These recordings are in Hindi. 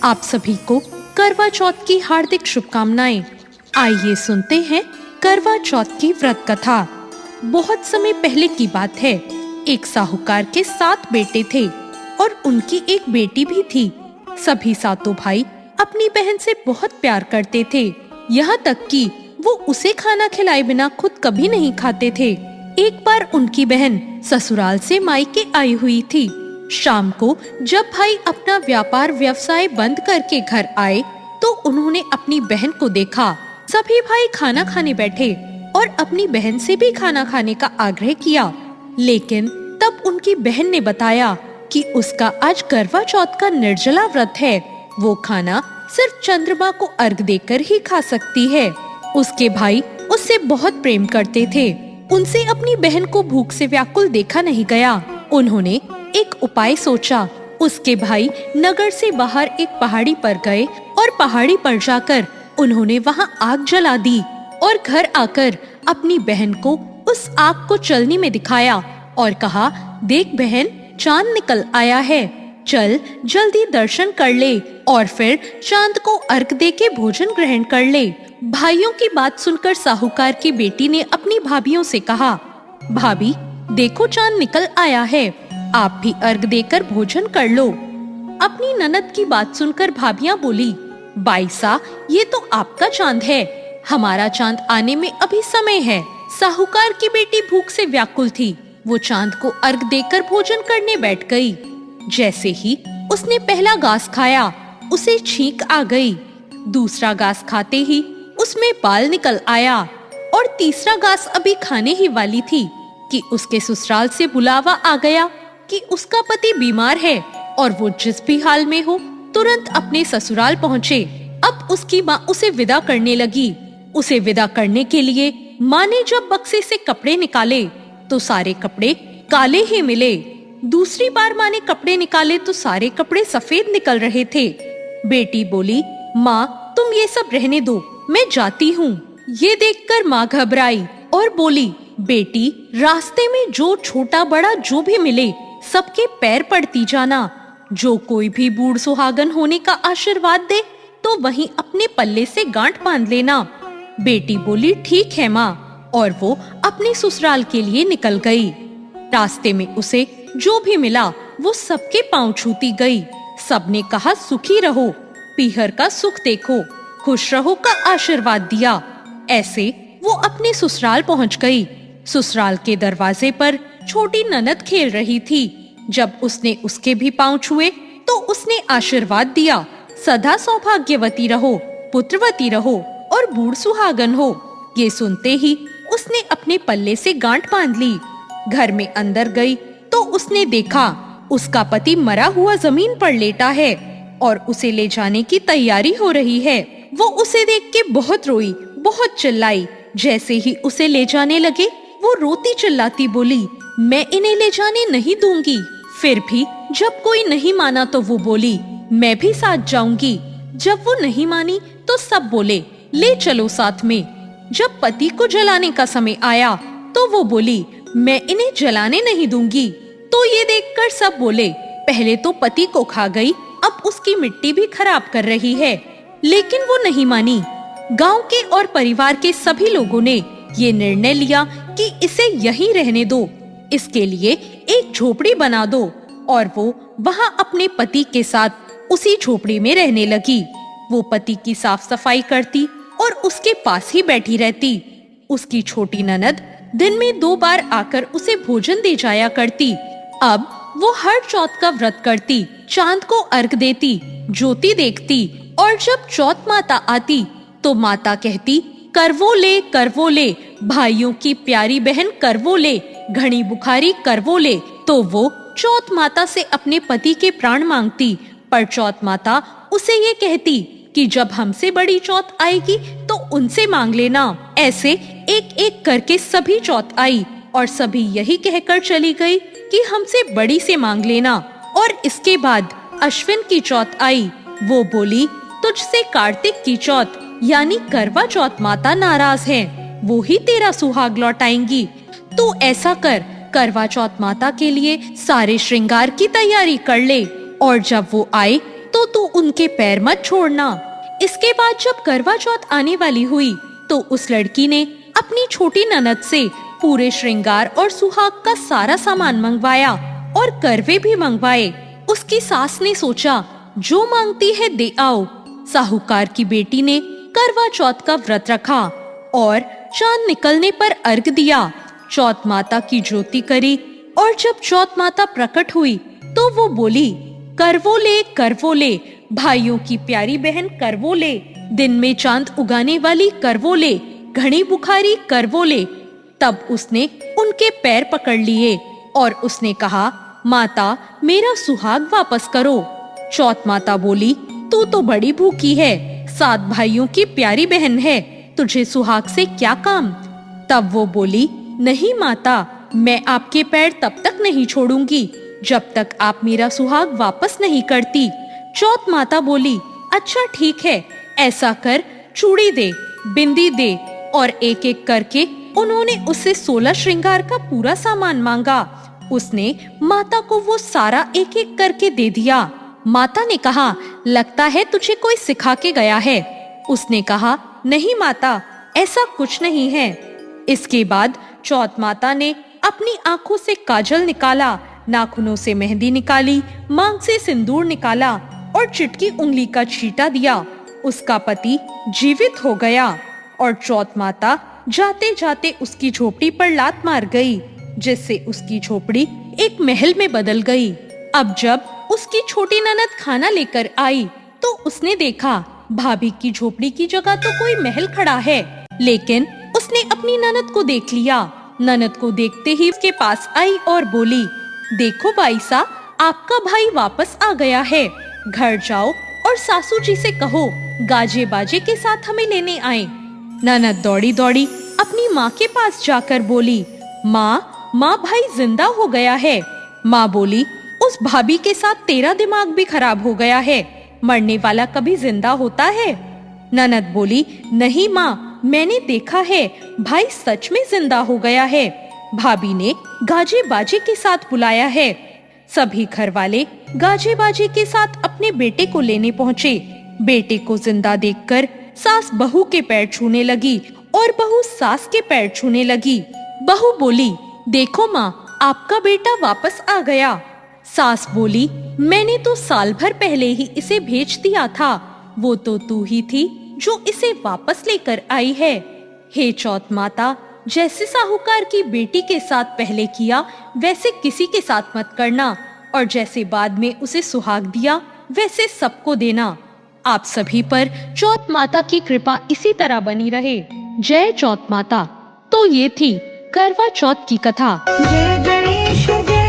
आप सभी को करवा चौथ की हार्दिक शुभकामनाएं। आइए सुनते हैं करवा चौथ की व्रत कथा। बहुत समय पहले की बात है। एक साहूकार के 7 बेटे थे और उनकी एक बेटी भी थी। सभी सातों भाई अपनी बहन से बहुत प्यार करते थे, यहाँ तक कि वो उसे खाना खिलाए बिना खुद कभी नहीं खाते थे। एक बार उनकी बहन ससुराल से मायके आई हुई थी। शाम को जब भाई अपना व्यापार व्यवसाय बंद करके घर आए तो उन्होंने अपनी बहन को देखा। सभी भाई खाना खाने बैठे और अपनी बहन से भी खाना खाने का आग्रह किया, लेकिन तब उनकी बहन ने बताया कि उसका आज करवा चौथ का निर्जला व्रत है। वो खाना सिर्फ चंद्रमा को अर्घ देकर ही खा सकती है। उसके भाई उससे बहुत प्रेम करते थे। उनसे अपनी बहन को भूख से व्याकुल देखा नहीं गया। उन्होंने एक उपाय सोचा। उसके भाई नगर से बाहर एक पहाड़ी पर गए और पहाड़ी पर जाकर उन्होंने वहां आग जला दी और घर आकर अपनी बहन को उस आग को चलनी में दिखाया और कहा, देख बहन, चांद निकल आया है, चल जल्दी दर्शन कर ले और फिर चांद को अर्घ देके भोजन ग्रहण कर ले। भाइयों की बात सुनकर साहूकार की बेटी ने अपनी भाभियों से कहा, भाभी देखो चांद निकल आया है, आप भी अर्घ देकर भोजन कर लो। अपनी ननद की बात सुनकर भाभियां बोली, बाईसा ये तो आपका चांद है, हमारा चांद आने में अभी समय है। साहूकार की बेटी भूख से व्याकुल थी। वो चांद को अर्घ देकर भोजन करने बैठ गई। जैसे ही उसने पहला घास खाया उसे छींक आ गई। दूसरा घास खाते ही उसमें बाल निकल आया और तीसरा घास अभी खाने ही वाली थी कि उसके ससुराल से बुलावा आ गया कि उसका पति बीमार है और वो जिस भी हाल में हो तुरंत अपने ससुराल पहुँचे। अब उसकी माँ उसे विदा करने लगी। उसे विदा करने के लिए माँ ने जब बक्से से कपड़े निकाले तो सारे कपड़े काले ही मिले। दूसरी बार माँ ने कपड़े निकाले तो सारे कपड़े सफेद निकल रहे थे। बेटी बोली, माँ तुम ये सब रहने दो, मैं जाती हूँ। ये देखकर माँ घबराई और बोली, बेटी रास्ते में जो छोटा बड़ा जो भी मिले सबके पैर पड़ती जाना। जो कोई भी बूढ़ सुहागन होने का आशीर्वाद दे तो वहीं अपने पल्ले से गांठ बांध लेना। बेटी बोली, ठीक है माँ, और वो अपने ससुराल के लिए निकल गई। रास्ते में उसे जो भी मिला वो सबके पांव छूती गई। सबने कहा, सुखी रहो, पीहर का सुख देखो, खुश रहो का आशीर्वाद दिया। ऐसे वो अपने ससुराल पहुंच गई। ससुराल के दरवाजे पर छोटी ननद खेल रही थी। जब उसने उसके भी पांव छुए तो उसने आशीर्वाद दिया, सदा सौभाग्यवती रहो, पुत्रवती रहो और बूढ़ सुहागन हो। ये सुनते ही उसने अपने पल्ले से गांठ बांध ली। घर में अंदर गई तो उसने देखा उसका पति मरा हुआ जमीन पर लेटा है और उसे ले जाने की तैयारी हो रही है। वो उसे देख के बहुत रोई, बहुत चिल्लाई। जैसे ही उसे ले जाने लगे वो रोती चिल्लाती बोली, मैं इन्हें ले जाने नहीं दूंगी। फिर भी जब कोई नहीं माना तो वो बोली, मैं भी साथ जाऊंगी। जब वो नहीं मानी तो सब बोले, ले चलो साथ में। जब पति को जलाने का समय आया तो वो बोली, मैं इन्हें जलाने नहीं दूंगी। तो ये देखकर सब बोले, पहले तो पति को खा गई, अब उसकी मिट्टी भी खराब कर रही है। लेकिन वो नहीं मानी। गांव के और परिवार के सभी लोगों ने ये निर्णय लिया कि इसे यहीं रहने दो, इसके लिए एक झोपड़ी बना दो। और वो वहां अपने पति के साथ उसी झोपड़ी में रहने लगी। वो पति की साफ सफाई करती और उसके पास ही बैठी रहती। उसकी छोटी ननद दिन में 2 बार आकर उसे भोजन दे जाया करती। अब वो हर चौथ का व्रत करती, चांद को अर्घ देती, ज्योति देखती और जब चौथ माता आती तो माता कहती, करवो ले, भाइयों की प्यारी बहन करवो ले, घनी बुखारी करवो ले। तो वो चौथ माता से अपने पति के प्राण मांगती, पर चौथ माता उसे ये कहती कि जब हमसे बड़ी चौथ आएगी तो उनसे मांग लेना। ऐसे एक एक करके सभी चौथ आई और सभी यही कहकर चली गई कि हमसे बड़ी से मांग लेना। और इसके बाद अश्विन की चौथ आई। वो बोली, तुझसे कार्तिक की चौथ यानी करवा चौथ माता नाराज हैं, वो ही तेरा सुहाग लौटाएंगी। तो ऐसा कर, करवा चौथ माता के लिए सारे श्रृंगार की तैयारी कर ले और जब वो आए तो तू उनके पैर मत छोड़ना। इसके बाद जब करवा चौथ आने वाली हुई तो उस लड़की ने अपनी छोटी ननद से पूरे श्रृंगार और सुहाग का सारा सामान मंगवाया और करवे भी मंगवाए। उसकी सास ने सोचा जो मांगती है दे आओ। साहूकार की बेटी ने करवा चौथ का व्रत रखा और चांद निकलने पर अर्घ दिया, चौथ माता की ज्योति करी और जब चौथ माता प्रकट हुई तो वो बोली, करवो ले भाइयों की प्यारी बहन करवो ले, दिन में चांद उगाने वाली करवो ले, घनी बुखारी करवो ले। तब उसने उनके पैर पकड़ लिए और उसने कहा, माता मेरा सुहाग वापस करो। चौथ माता बोली, तू तो बड़ी भूखी है, 7 भाइयों की प्यारी बहन है, तुझे सुहाग से क्या काम। तब वो बोली, नहीं माता, मैं आपके पैर तब तक नहीं छोड़ूंगी जब तक आप मेरा सुहाग वापस नहीं करती। चौथ माता बोली, अच्छा ठीक है, ऐसा कर, चूड़ी दे, बिंदी दे। और एक एक करके उन्होंने उससे 16 श्रृंगार का पूरा सामान मांगा। उसने माता को वो सारा एक एक करके दे दिया। माता ने कहा, लगता है तुझे कोई सिखा के गया है। उसने कहा, नहीं माता, ऐसा कुछ नहीं है। इसके बाद चौथ माता ने अपनी आंखों से काजल निकाला, नाखूनों से मेहंदी निकाली, मांग से सिंदूर निकाला और चिटकी उंगली का छींटा दिया। उसका पति जीवित हो गया और चौथ माता जाते जाते उसकी झोपड़ी पर लात मार गई, जिससे उसकी झोपड़ी एक महल में बदल गई। अब जब उसकी छोटी ननद खाना लेकर आई तो उसने देखा भाभी की झोपड़ी की जगह तो कोई महल खड़ा है, लेकिन उसने अपनी ननद को देख लिया। ननद को देखते ही उसके पास आई और बोली, देखो बाईसा, आपका भाई वापस आ गया है, घर जाओ और सासू जी से कहो गाजे बाजे के साथ हमें लेने आए। ननद दौड़ी दौड़ी अपनी माँ के पास जाकर बोली, माँ भाई जिंदा हो गया है। माँ बोली, उस भाभी के साथ तेरा दिमाग भी खराब हो गया है, मरने वाला कभी जिंदा होता है। ननद बोली, नहीं माँ, मैंने देखा है, भाई सच में जिंदा हो गया है। भाभी ने गाजे बाजे के साथ बुलाया है। सभी घर वाले गाजे बाजे के साथ अपने बेटे को लेने पहुँचे। बेटे को जिंदा देखकर सास बहू के पैर छूने लगी और बहू सास के पैर छूने लगी। बहू बोली, देखो माँ, आपका बेटा वापस आ गया। सास बोली, मैंने तो साल भर पहले ही इसे भेज दिया था, वो तो तू ही थी जो इसे वापस लेकर आई है। हे चौथ माता, जैसे साहूकार की बेटी के साथ पहले किया वैसे किसी के साथ मत करना, और जैसे बाद में उसे सुहाग दिया वैसे सबको देना। आप सभी पर चौथ माता की कृपा इसी तरह बनी रहे। जय चौथ माता। तो ये थी करवा चौथ की कथा। जय गणेश जय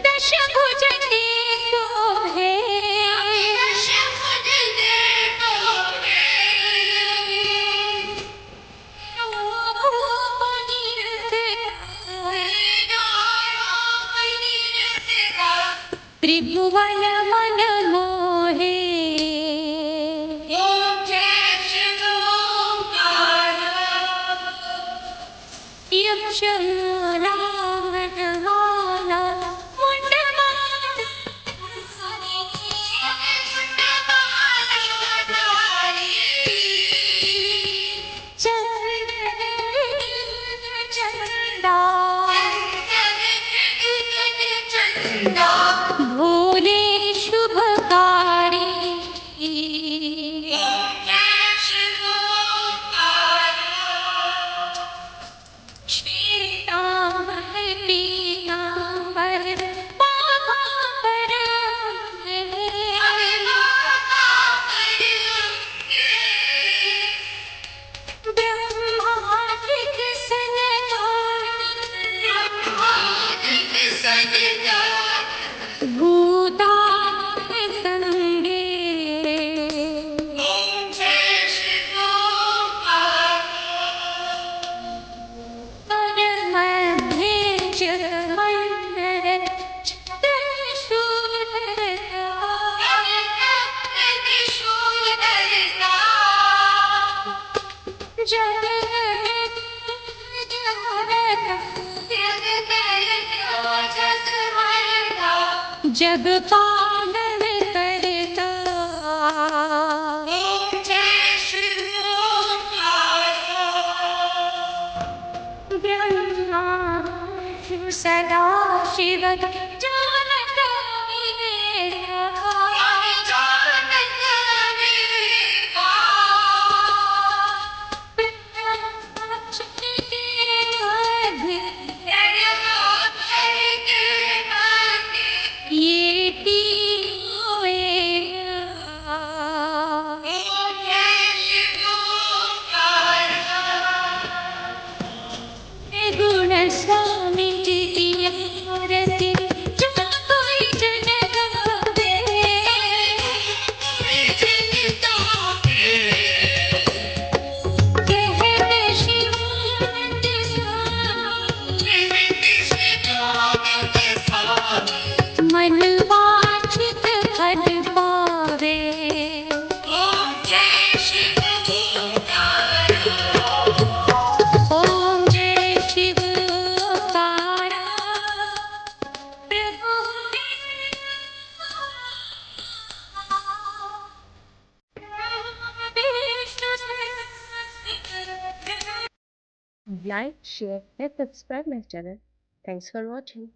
दशभुज शोभे त्रिभुवन मन मोहे यक्ष रावण वाला भोले शुभकारी श्री राम पीताम्बर पावावर ब्रह्मादिक सनकादिक भूतादिक संगे जग पालन करता ब्रह्मा सदा शिव जानत ये तीनों गुण स्वामित आरती जब कोई जन गावे कहते शिवानंद स्वामी मन वांछित फल पावे ओम जय शिव ओंकारा प्रभु Like, share, and subscribe my channel. Thanks for watching.